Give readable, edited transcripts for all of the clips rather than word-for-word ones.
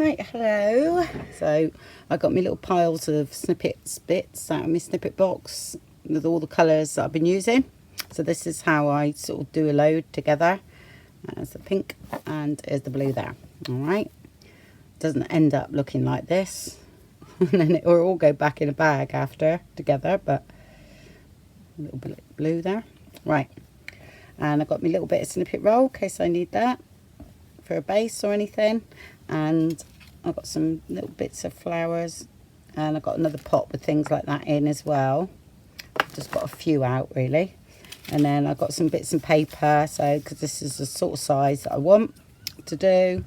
Right, hello. So I got my little piles of Snippets bits out of my snippet box with all the colours that I've been using. So this is how I sort of do a load together. There's the pink and there's the blue there. Alright. Doesn't end up looking like this. And then it will all go back in a bag after together, but a little bit of blue there. Right. And I've got my little bit of snippet roll in case I need that for a base or anything. And I've got some little bits of flowers, and I've got another pot with things like that in as well. Just got a few out really. And then I've got some bits of paper, so because this is the sort of size that I want to do,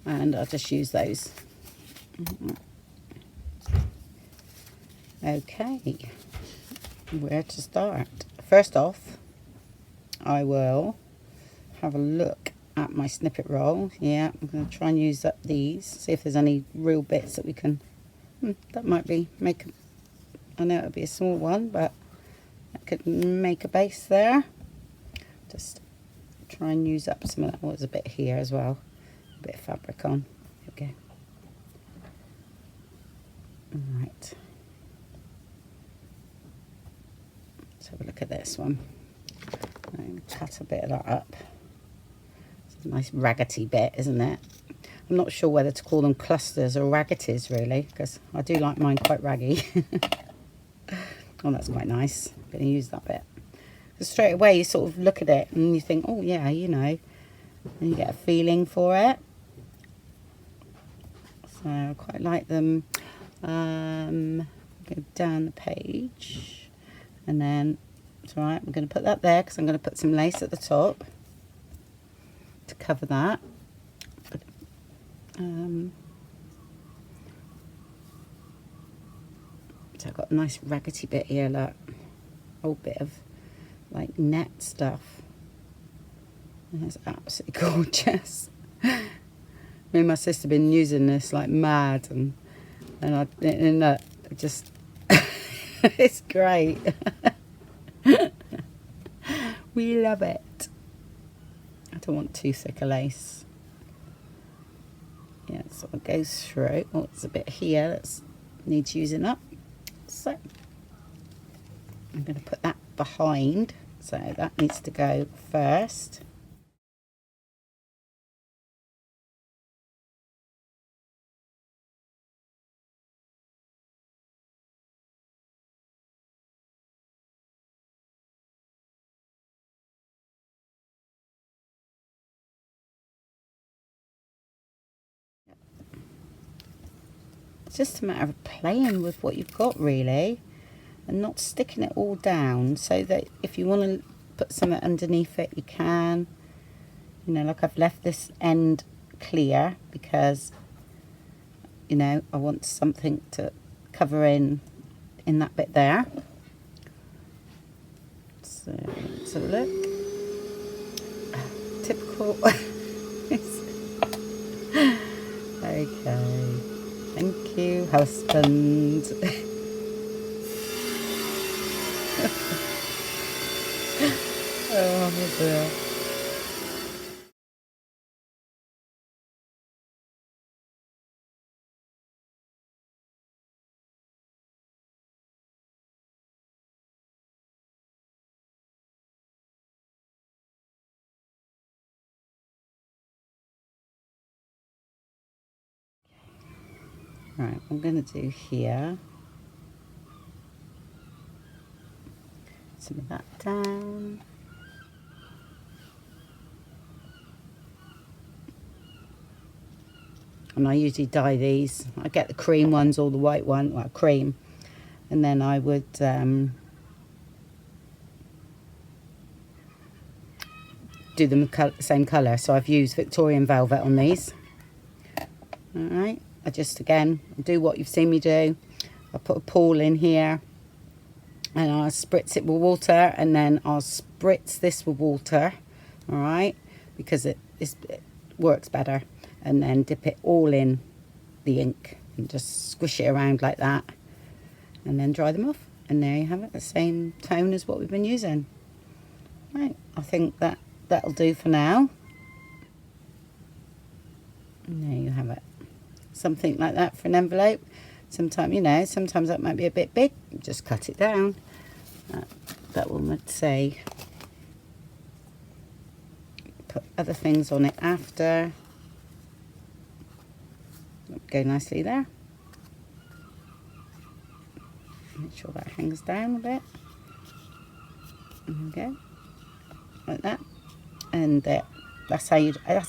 and I'll just use those. Okay, where to start? First off, I will have a look at my snippet roll. Yeah, I'm going to try and use up these, see if there's any real bits that we can, that might be, I know it'll be a small one, but I could make a base there. Just try and use up some of that. There's a bit here as well, a bit of fabric on. There we go. Alright, let's have a look at this one. I'm cut a bit of that up. It's a nice raggedy bit, isn't it? I'm not sure whether to call them clusters or raggeties really, because I do like mine quite raggy. Oh, that's quite nice. I'm going to use that bit. Because straight away you sort of look at it and you think, oh yeah, you know, and you get a feeling for it. So I quite like them. Go down the page, and then it's alright, I'm going to put that there because I'm going to put some lace at the top to cover that. But, so I've got a nice raggedy bit here, look. Whole bit of like net stuff. And it's absolutely gorgeous. Me and my sister have been using this like mad, and just it's great. We love it. I don't want too thick a lace. Yeah, it sort of goes through. Oh, there's a bit here that needs using up. So I'm going to put that behind. So that needs to go first. It's just a matter of playing with what you've got really, and not sticking it all down, so that if you want to put something underneath it you can. You know, like I've left this end clear because, you know, I want something to cover in that bit there. So let's have a look. Typical. Okay. Thank you, husband. Oh dear. Right, I'm going to do here. Some of that down. And I usually dye these. I get the cream ones or the white one, well, cream. And then I would do them the same colour. So I've used Victorian Velvet on these. Alright, I just again do what you've seen me do. I put a pool in here and I'll spritz it with water, and then I'll spritz this with water, alright, because it works better. And then dip it all in the ink and just squish it around like that, and then dry them off, and there you have it, the same tone as what we've been using. Right, I think that'll do for now. And there you have it. Something like that for an envelope. Sometimes, you know, sometimes that might be a bit big. Just cut it down. That one would say, put other things on it after. Go nicely there. Make sure that hangs down a bit. There we go. Like that. And that's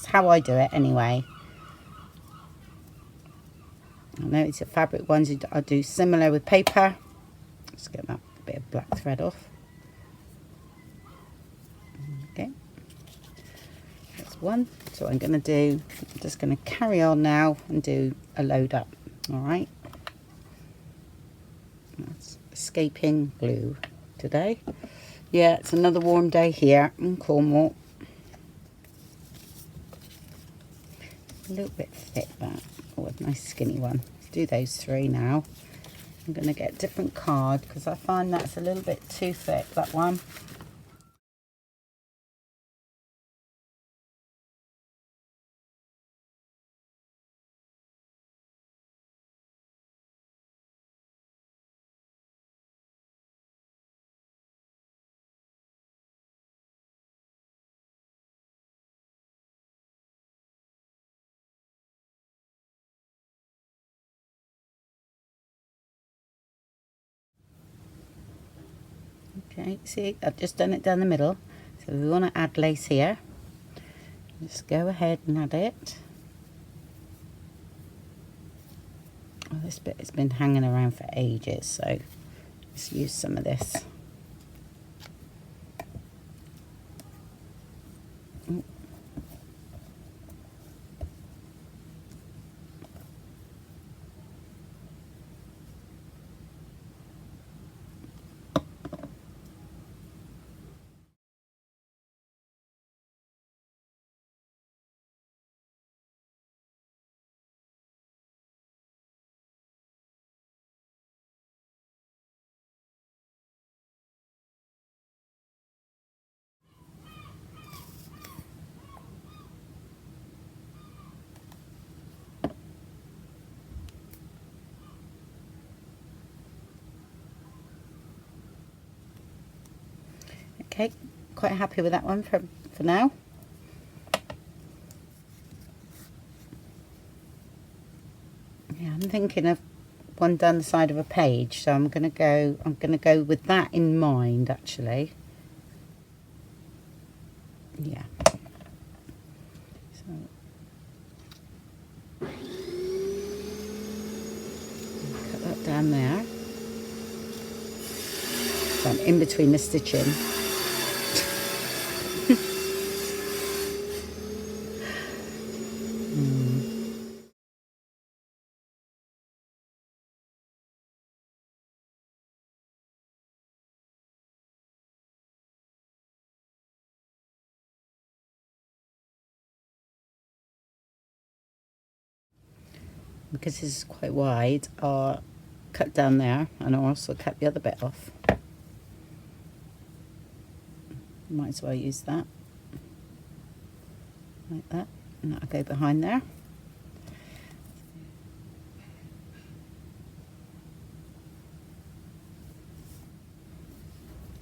how I do it anyway. I know it's a fabric ones. I do similar with paper. Let's get that bit of black thread off. Okay, that's one. So I'm going to do, I'm just going to carry on now and do a load up. All right. That's escaping glue today. Yeah, it's another warm day here in Cornwall. A little bit thick, that. Oh, a nice skinny one. Let's do those three now. I'm going to get a different card because I find that's a little bit too thick, that one. Okay, see, I've just done it down the middle. So we want to add lace here. Just go ahead and add it. Oh, this bit has been hanging around for ages, so let's use some of this. Okay, quite happy with that one for now. Yeah, I'm thinking of one down the side of a page, so I'm gonna go with that in mind actually. Yeah. So cut that down there. So I'm in between the stitching. Because this is quite wide, I'll cut down there and I'll also cut the other bit off. Might as well use that. Like that. And that'll go behind there.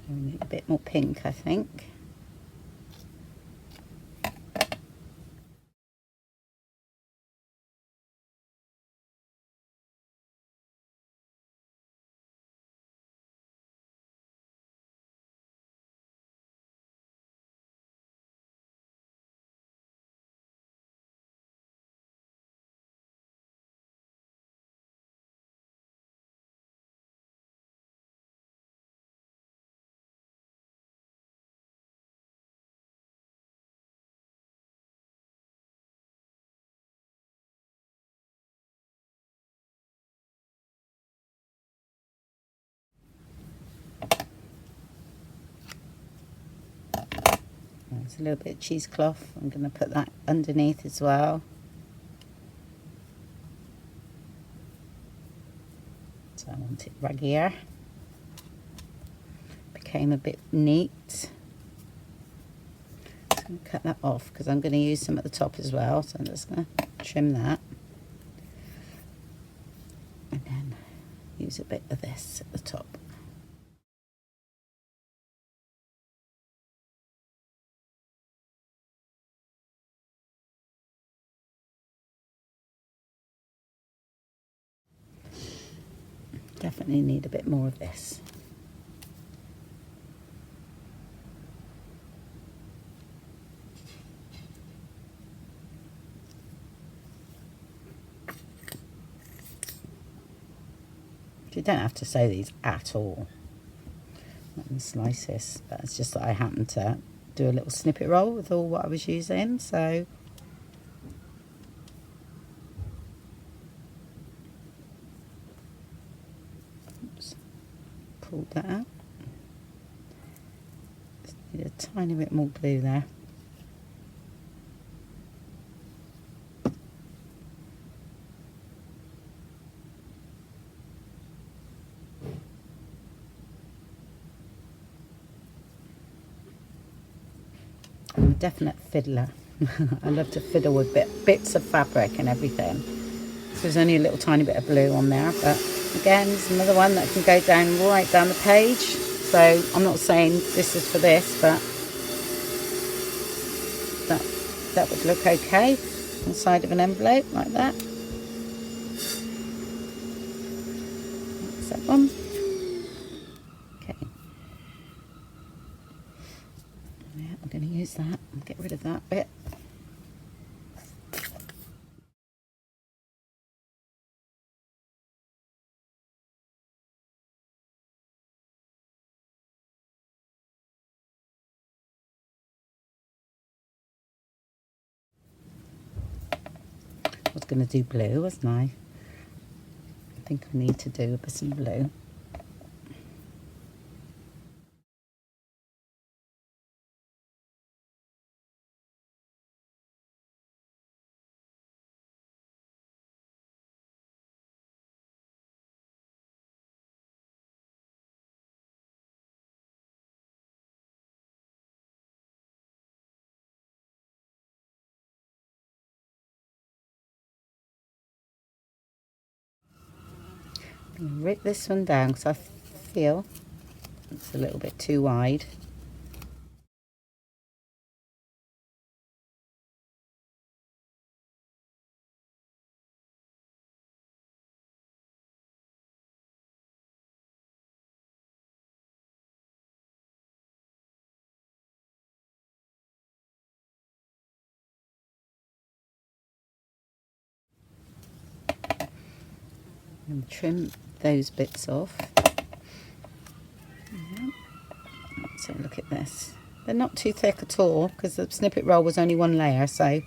We need a bit more pink, I think. There's a little bit of cheesecloth. I'm going to put that underneath as well. So I want it raggier. Became a bit neat. So I'm gonna cut that off because I'm going to use some at the top as well, so I'm just going to trim that and then use a bit of this at the top. Definitely need a bit more of this. You don't have to sew these at all. Let me slice this, but it's just that I happened to do a little snippet roll with all what I was using, so oops, pulled that out. Just need a tiny bit more glue there. I'm a definite fiddler. I love to fiddle with bits of fabric and everything. So there's only a little tiny bit of blue on there, but again, it's another one that can go down right down the page. So I'm not saying this is for this, but that would look okay on the side of an envelope like that. That's that one. Okay. Yeah, I'm going to use that and get rid of that bit. I was going to do blue, wasn't I? I think I need to do a bit of blue. I'm going to rip this one down because I feel it's a little bit too wide. And trim those bits off. So look at this. They're not too thick at all because the snippet roll was only one layer, so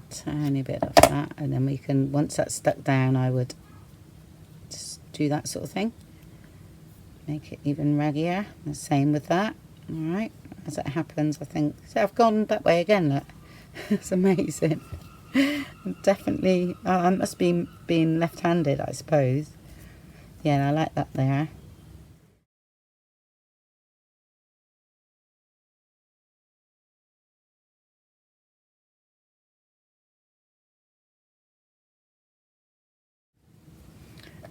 tiny bit of that, and then we can, once that's stuck down, I would just do that sort of thing, make it even raggier. The same with that. All right, as it happens, I think, so I've gone that way again, look. It's amazing. Definitely I must be being left-handed, I suppose. Yeah, I like that there.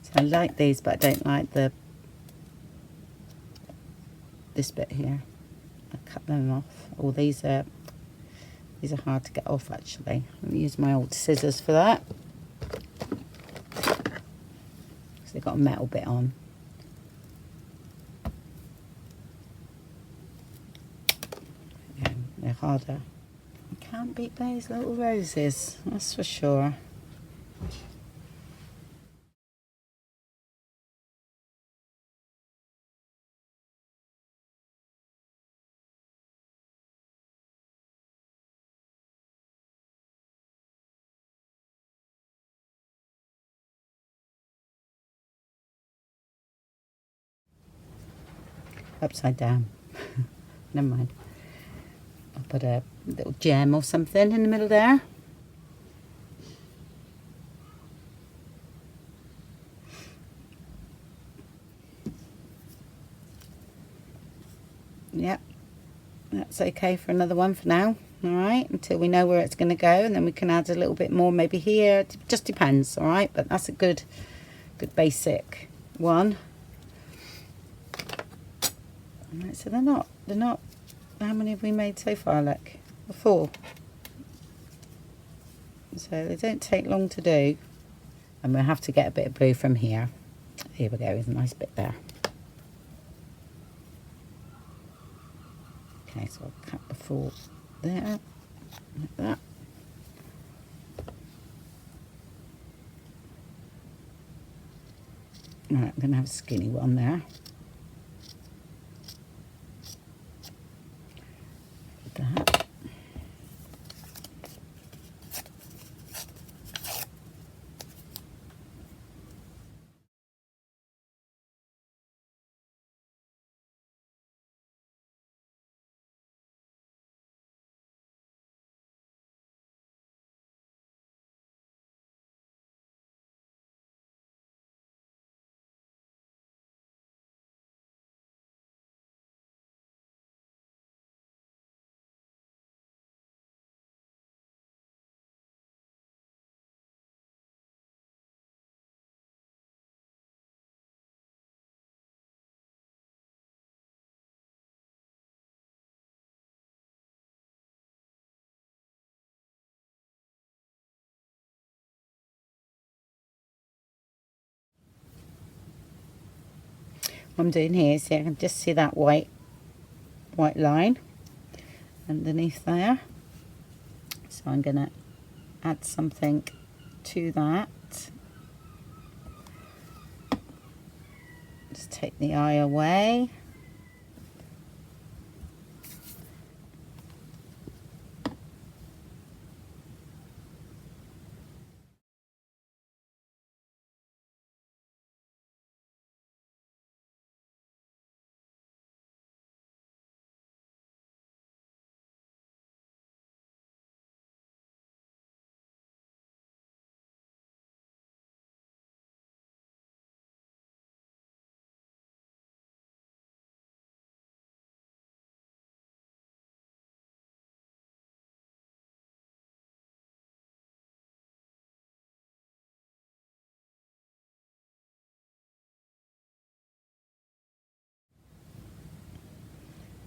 So I like these, but I don't like this bit here. I cut them off. Oh, these are hard to get off actually. Let me use my old scissors for that. Because they've got a metal bit on. Yeah, they're harder. You can't beat those little roses, that's for sure. upside down. Never mind. I'll put a little gem or something in the middle there. Yep, that's okay for another one for now. All right, until we know where it's going to go, and then we can add a little bit more maybe here. It just depends. All right, but that's a good basic one. All right, so they're not. How many have we made so far? Look, 4. So they don't take long to do, and we'll have to get a bit of blue from here. Here we go. There's a nice bit there. Okay, so I'll cut the 4 there, like that. Right, I'm going to have a skinny one there. Like that. What I'm doing here is I can just see that white line underneath there. So I'm going to add something to that. Just take the eye away.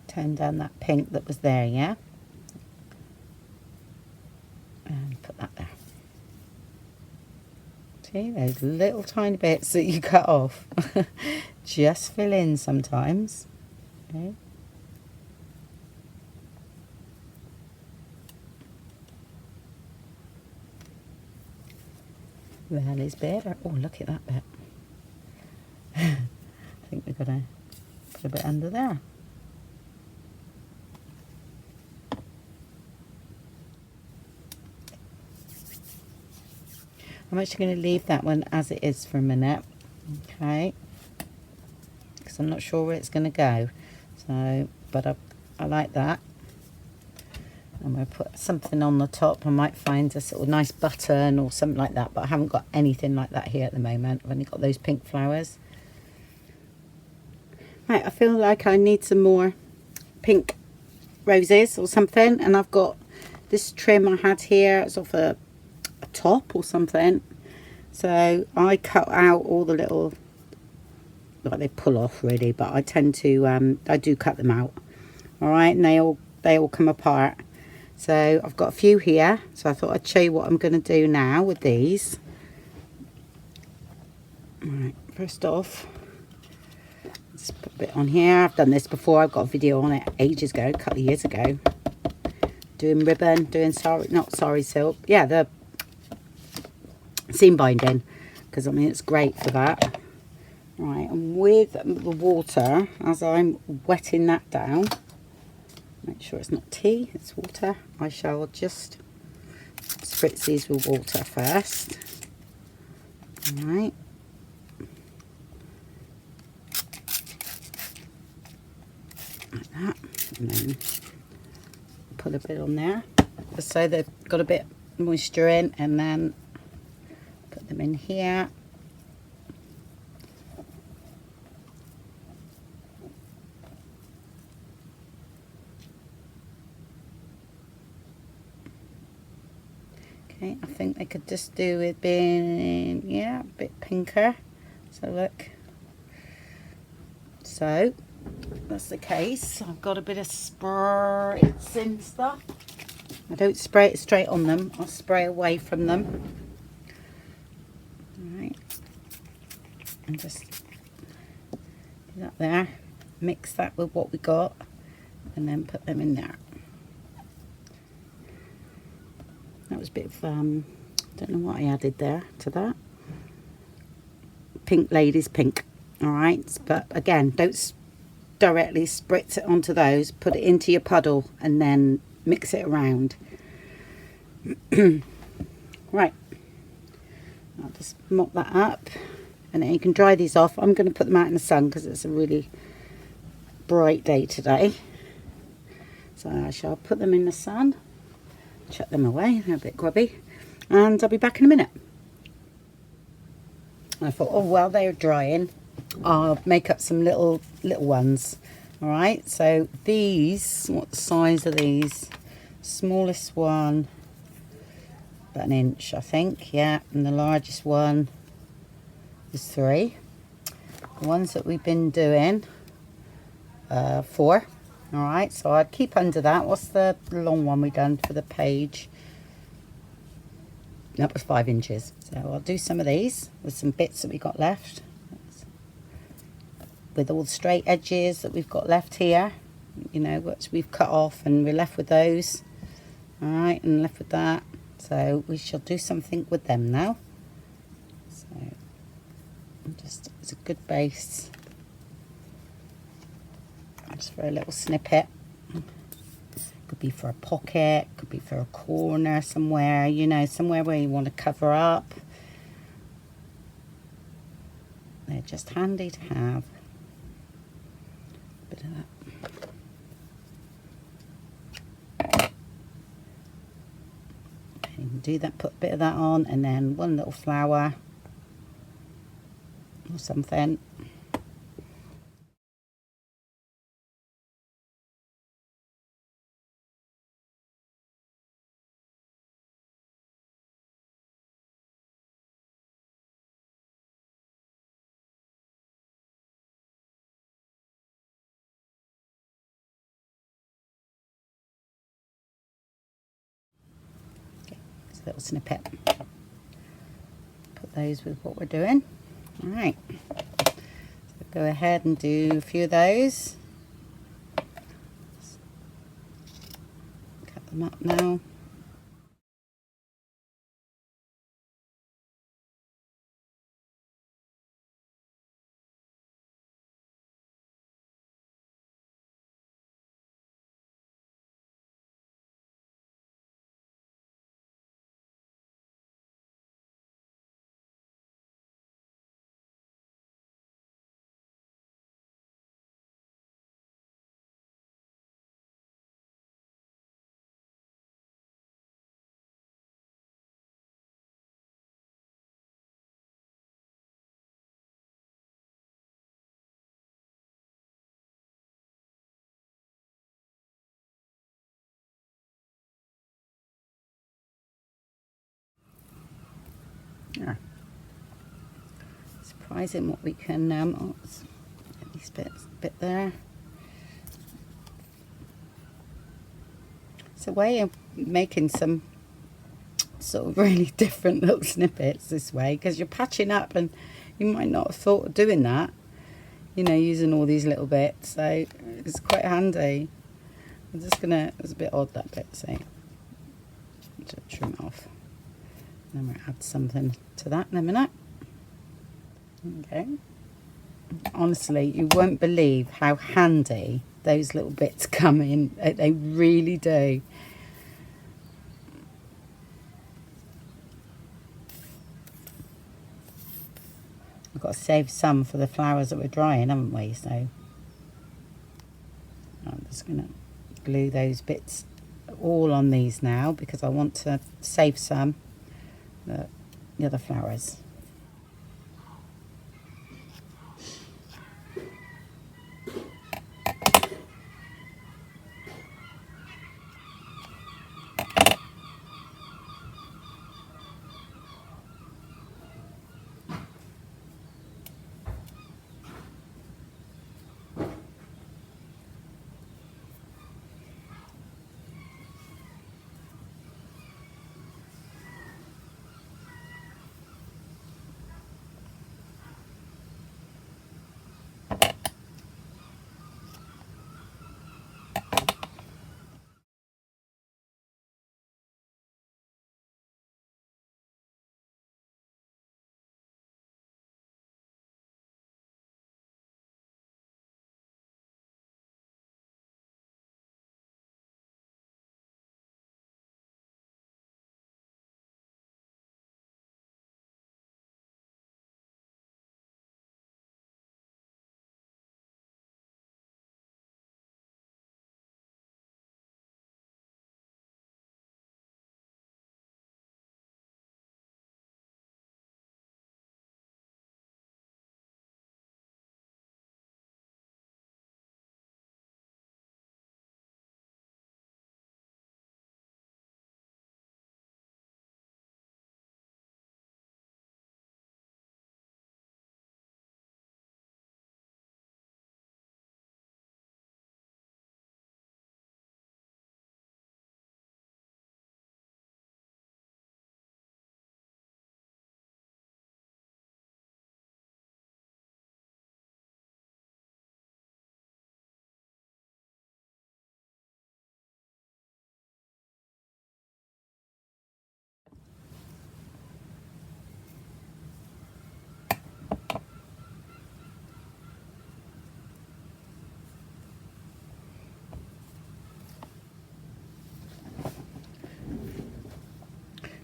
Turn down that pink that was there, yeah? And put that there. See, those little tiny bits that you cut off. Just fill in sometimes. Okay. That is better. Oh, look at that bit. I think we've got to put a bit under there. I'm actually going to leave that one as it is for a minute, okay, because I'm not sure where it's going to go. So, but I like that. I'm going to put something on the top. I might find a sort of nice button or something like that, but I haven't got anything like that here at the moment. I've only got those pink flowers. Right, I feel like I need some more pink roses or something, and I've got this trim I had here. It's off a top or something, so I cut out all the little, like, they pull off really, but I tend to I do cut them out, all right, and they all come apart. So I've got a few here, so I thought I'd show you what I'm going to do now with these. All right, first off, let's put a bit on here. I've done this before. I've got a video on it ages ago, a couple of years ago, doing ribbon, doing not sari silk, yeah, the seam binding, because I mean it's great for that. Right, and with the water, as I'm wetting that down, make sure it's not tea, it's water, I shall just spritz these with water first. All right. like that, and then put a bit on there just so they've got a bit moisture in, and then put them in here. Okay, I think they could just do with being, yeah, a bit pinker. So look, so that's the case. I've got a bit of spritzing stuff. I don't spray it straight on them, I'll spray away from them. Alright, and just do that there, mix that with what we got, and then put them in there. That was a bit of, don't know what I added there to that. Pink Ladies Pink, alright, but again, don't directly spritz it onto those, put it into your puddle and then mix it around. Right, I'll just mop that up, and then you can dry these off. I'm going to put them out in the sun because it's a really bright day today, so I shall put them in the sun, chuck them away, they're a bit grubby, and I'll be back in a minute. I thought, oh well, they're drying, I'll make up some little ones. Alright, so these, what size are these? Smallest one, about 1 inch, I think, yeah, and the largest one is 3. The ones that we've been doing, 4. Alright, so I'd keep under that. What's the long one we done for the page? That was 5 inches. So I'll do some of these with some bits that we got left, with all the straight edges that we've got left here, you know, which we've cut off, and we're left with those. Alright, and left with that. So we shall do something with them now. So just, it's a good base. Just for a little snippet. Could be for a pocket, could be for a corner somewhere, you know, somewhere where you want to cover up. They're just handy to have. Bit of that. Okay, you can do that, put a bit of that on, and then one little flower or something. Little snippet. Put those with what we're doing. Alright, so go ahead and do a few of those. Cut them up now. Yeah. Surprising what we can get these bit there. It's a way of making some sort of really different little snippets this way, because you're patching up and you might not have thought of doing that, you know, using all these little bits, so it's quite handy. I'm just gonna, it's a bit odd that bit, so just trim it off. Then we'll add something to that in a minute. Okay. Honestly, you won't believe how handy those little bits come in. They really do. We've got to save some for the flowers that we're drying, haven't we? So, I'm just going to glue those bits all on these now because I want to save some the other flowers.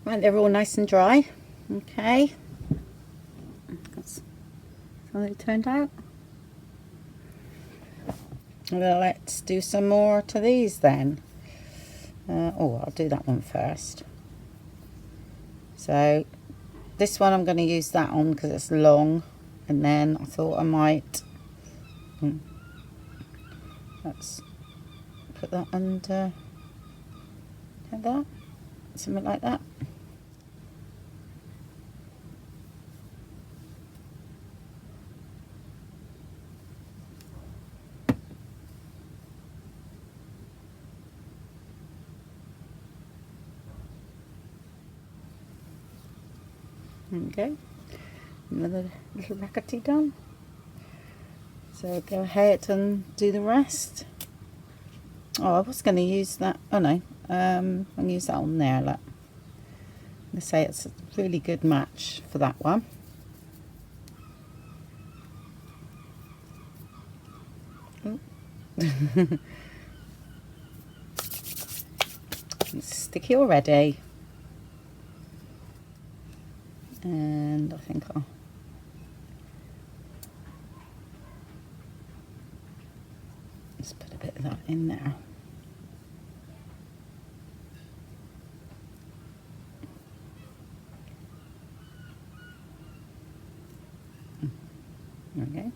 Right, they're all nice and dry. Okay, that's how they turned out. Well, let's do some more to these then. Oh, I'll do that one first. So this one I'm going to use that on because it's long, and then I thought I might let's put that under like that, something like that. There we go. Another little Raggedy done. So go ahead and do the rest. Oh, I was going to use that. Oh no, I'm going to use that on there. Look. I'm going to say it's a really good match for that one. It's sticky already. And I think I'll just put a bit of that in there. Okay,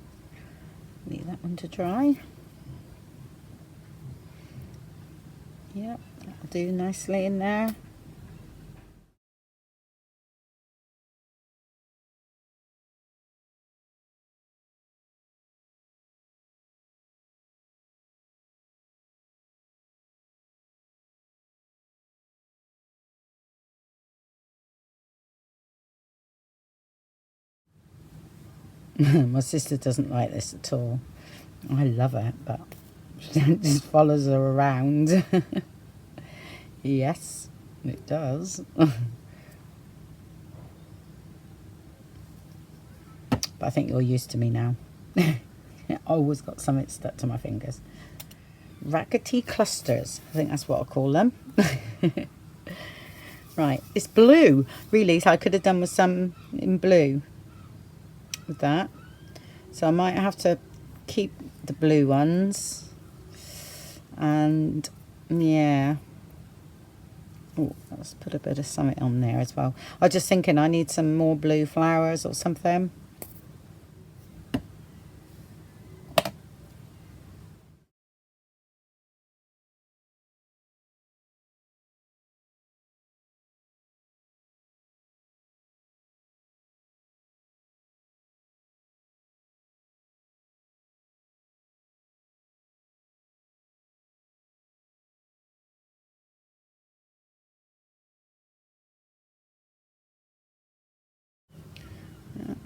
leave that one to dry. Yep, that'll do nicely in there. My sister doesn't like this at all. I love it, but she just follows her around. Yes, it does. But I think you're used to me now. I always got something stuck to my fingers. Raggedy clusters, I think that's what I call them. Right, it's blue. Really, so I could have done with some in blue with that. So I might have to keep the blue ones. And yeah, oh, let's put a bit of something on there as well. I was just thinking I need some more blue flowers or something.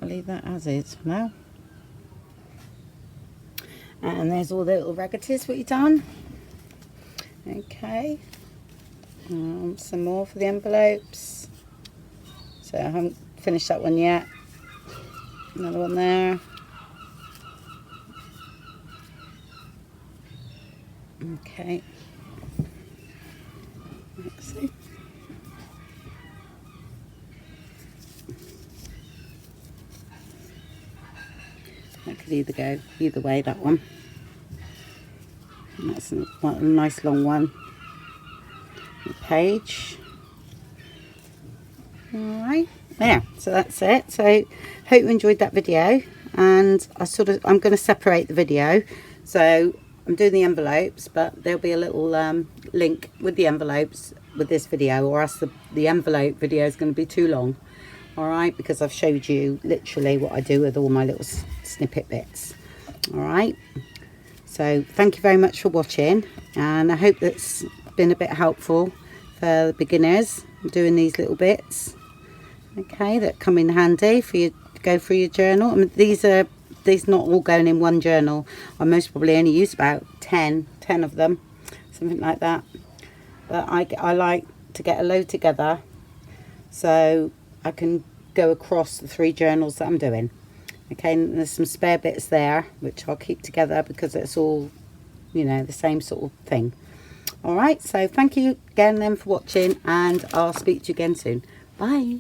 I'll leave that as is for now. And there's all the little raggeties what you've done. Okay. Some more for the envelopes. So I haven't finished that one yet. Another one there. Okay. Let's see. That could either go either way, that one. And that's a nice long one. Page. Alright, there, so that's it. So hope you enjoyed that video, and I'm going to separate the video. So I'm doing the envelopes, but there'll be a little link with the envelopes with this video, or else the envelope video is going to be too long. Alright, because I've showed you literally what I do with all my little snippet bits. Alright, so thank you very much for watching, and I hope that's been a bit helpful for the beginners doing these little bits. Okay, that come in handy for you to go through your journal. I mean, these not all going in one journal. I most probably only use about 10 of them, something like that. But I like to get a load together so I can go across the 3 journals that I'm doing. Okay, and there's some spare bits there which I'll keep together because it's all, you know, the same sort of thing. Alright, so thank you again then for watching, and I'll speak to you again soon. Bye.